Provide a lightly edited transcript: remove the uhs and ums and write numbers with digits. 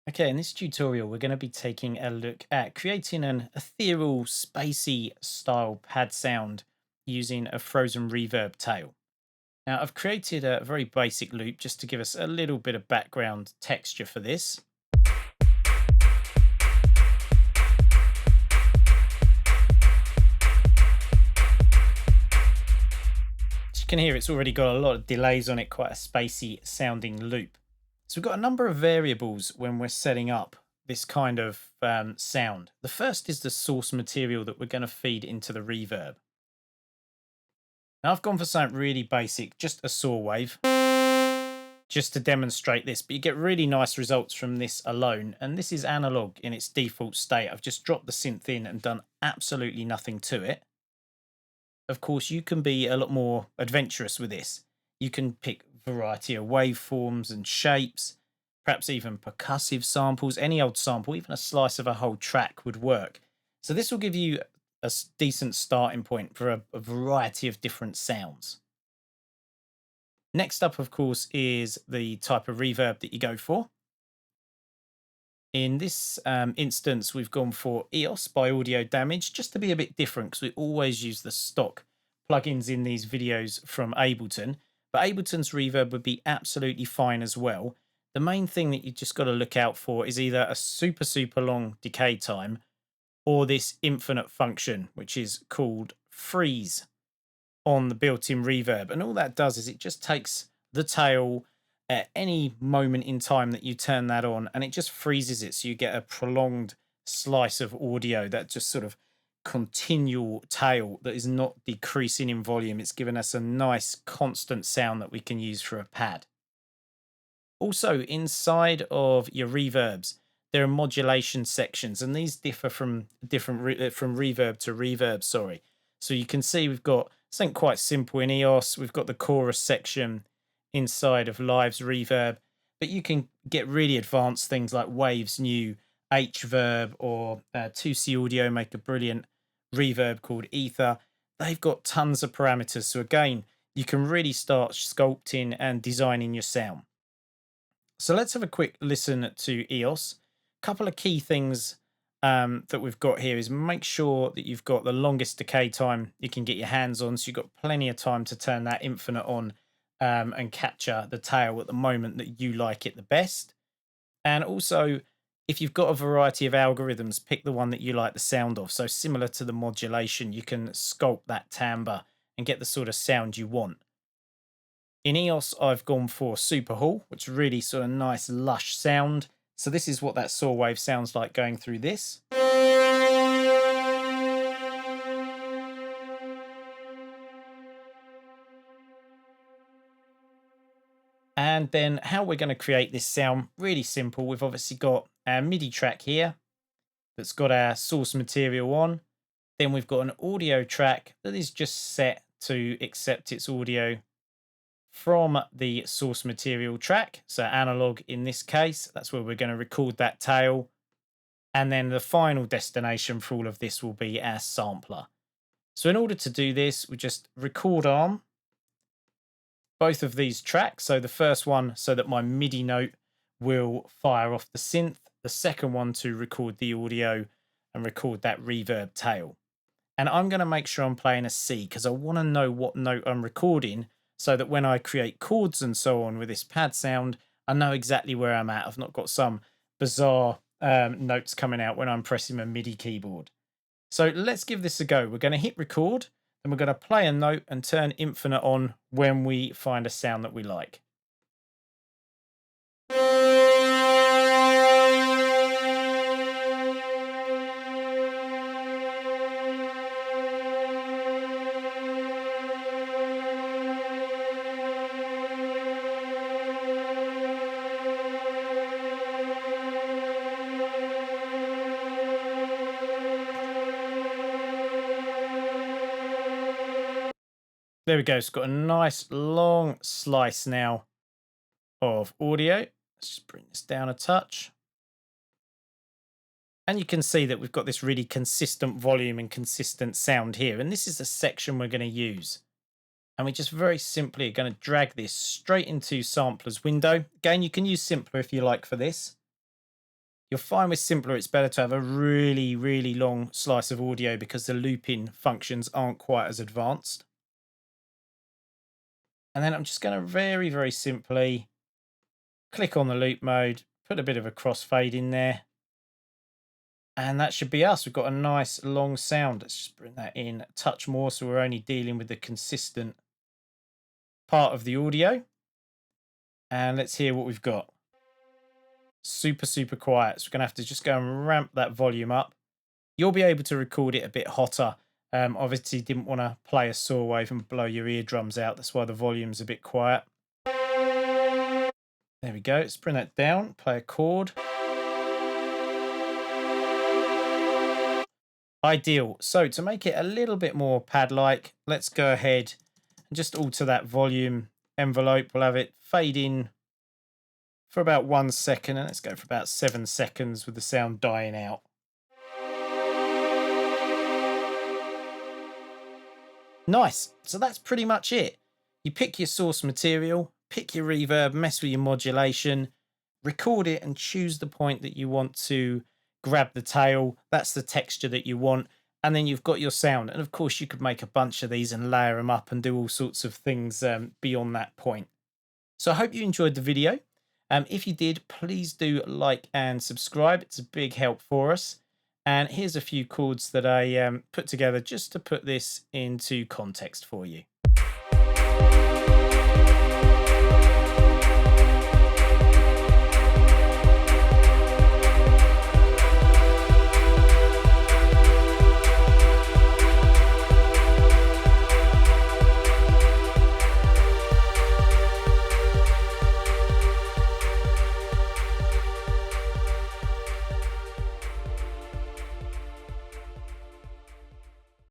Okay, in this tutorial, we're going to be taking a look at creating an ethereal, spacey style pad sound using a frozen reverb tail. Now, I've created a very basic loop just to give us a little bit of background texture for this. As you can hear, it's already got a lot of delays on it, quite a spacey sounding loop. So we've got a number of variables when we're setting up this kind of sound. The first is the source material that we're going to feed into the reverb. Now I've gone for something really basic, just a saw wave, just to demonstrate this, but you get really nice results from this alone. And this is analog in its default state. I've just dropped the synth in and done absolutely nothing to it. Of course, you can be a lot more adventurous with this. You can pick a variety of waveforms and shapes, perhaps even percussive samples, any old sample, even a slice of a whole track would work. So this will give you a decent starting point for a variety of different sounds. Next up, of course, is the type of reverb that you go for. In this instance, we've gone for EOS by Audio Damage, just to be a bit different because we always use the stock plugins in these videos from Ableton. But Ableton's reverb would be absolutely fine as well. The main thing that you just got to look out for is either a super long decay time or this infinite function, which is called freeze on the built-in reverb. And all that does is it just takes the tail at any moment in time that you turn that on, and it just freezes it, so you get a prolonged slice of audio, that just sort of continual tail that is not decreasing in volume. It's given us a nice constant sound that we can use for a pad. Also, inside of your reverbs, there are modulation sections, and these differ from from reverb to reverb. Sorry. So you can see we've got something quite simple in EOS. We've got the chorus section inside of Live's reverb, but you can get really advanced things like Wave's new H-verb, or 2C Audio make a brilliant reverb called Aether. They've got tons of parameters. So again, you can really start sculpting and designing your sound. So let's have a quick listen to EOS. A couple of key things that we've got here is make sure that you've got the longest decay time you can get your hands on. So you've got plenty of time to turn that infinite on and capture the tail at the moment that you like it the best. And also, if you've got a variety of algorithms, pick the one that you like the sound of. So similar to the modulation, you can sculpt that timbre and get the sort of sound you want. In EOS, I've gone for Super Hall, which is really sort of nice, lush sound. So this is what that saw wave sounds like going through this. And then how we're going to create this sound, really simple. We've obviously got our MIDI track here that's got our source material on. Then we've got an audio track that is just set to accept its audio from the source material track. So analog in this case, that's where we're going to record that tail. And then the final destination for all of this will be our sampler. So in order to do this, we just record arm both of these tracks. So the first one, so that my MIDI note will fire off the synth. The second one to record the audio and record that reverb tail. And I'm going to make sure I'm playing a C because I want to know what note I'm recording, so that when I create chords and so on with this pad sound, I know exactly where I'm at. I've not got some bizarre notes coming out when I'm pressing my MIDI keyboard. So let's give this a go. We're going to hit record, and we're going to play a note and turn infinite on when we find a sound that we like. There we go. It's got a nice long slice now of audio. Let's just bring this down a touch. And you can see that we've got this really consistent volume and consistent sound here. And this is the section we're going to use. And we just very simply are going to drag this straight into Sampler's window. Again, you can use Simpler if you like for this. You'll find with simpler, it's better to have a really, really long slice of audio because the looping functions aren't quite as advanced. And then I'm just going to very, very simply click on the loop mode, put a bit of a crossfade in there. And that should be us. We've got a nice long sound. Let's just bring that in a touch more so we're only dealing with the consistent part of the audio. And let's hear what we've got. Super, super quiet. So we're going to have to just go and ramp that volume up. You'll be able to record it a bit hotter. Obviously, didn't want to play a saw wave and blow your eardrums out. That's why the volume's a bit quiet. There we go. Let's bring that down. Play a chord. Ideal. So to make it a little bit more pad-like, let's go ahead and just alter that volume envelope. We'll have it fade in for about 1 second, and let's go for about 7 seconds with the sound dying out. Nice. So that's pretty much it. You pick your source material, pick your reverb, mess with your modulation, record it and choose the point that you want to grab the tail. That's the texture that you want. And then you've got your sound. And of course, you could make a bunch of these and layer them up and do all sorts of things beyond that point. So I hope you enjoyed the video. If you did, please do like and subscribe. It's a big help for us. And here's a few chords that I put together just to put this into context for you.